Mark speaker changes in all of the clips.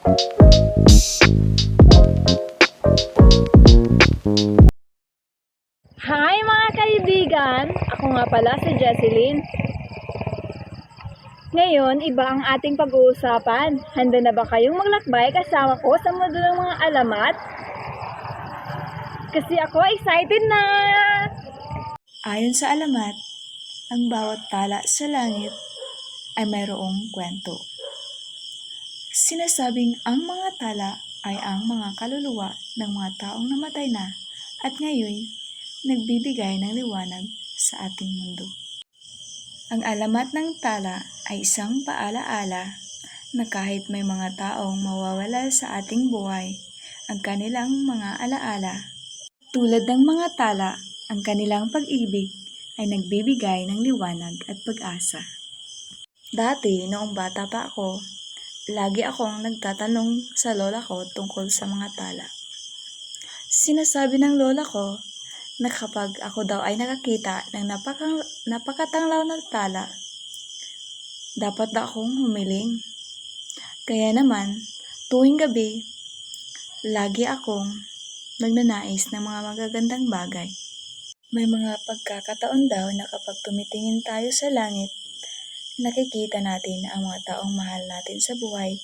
Speaker 1: Hi mga kaibigan! Ako nga pala si Jesseline. Ngayon, iba ang ating pag-uusapan. Handa na ba kayong maglakbay kasama ko sa mundo ng mga alamat? Kasi ako excited na!
Speaker 2: Ayon sa alamat, ang bawat tala sa langit ay mayroong kwento. Sinasabing ang mga tala ay ang mga kaluluwa ng mga taong namatay na at ngayon nagbibigay ng liwanag sa ating mundo. Ang alamat ng tala ay isang paalaala na kahit may mga taong mawawala sa ating buhay, ang kanilang mga alaala, tulad ng mga tala, ang kanilang pag-ibig ay nagbibigay ng liwanag at pag-asa. Dati, noong bata pa ako, lagi akong nagtatanong sa lola ko tungkol sa mga tala. Sinasabi ng lola ko na kapag ako daw ay nakakita ng napakatanglaw ng tala, dapat daw akong humiling. Kaya naman, tuwing gabi, lagi akong nagnanais ng mga magagandang bagay. May mga pagkakataon daw na kapag tumitingin tayo sa langit, nakikita natin ang mga taong mahal natin sa buhay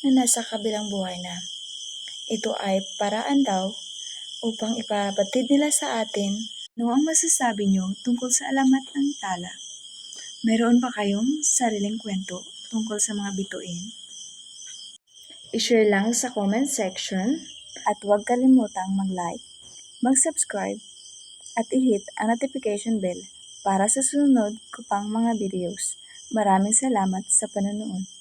Speaker 2: na nasa kabilang buhay na. Ito ay paraan daw upang ipabatid nila sa atin. Ano ang masasabi nyo tungkol sa alamat ng tala? Mayroon ba kayong sariling kwento tungkol sa mga bituin? I-share lang sa comment section at huwag kalimutang mag-like, mag-subscribe at i-hit ang notification bell para sa susunod ko pang mga videos. Maraming salamat sa panonood.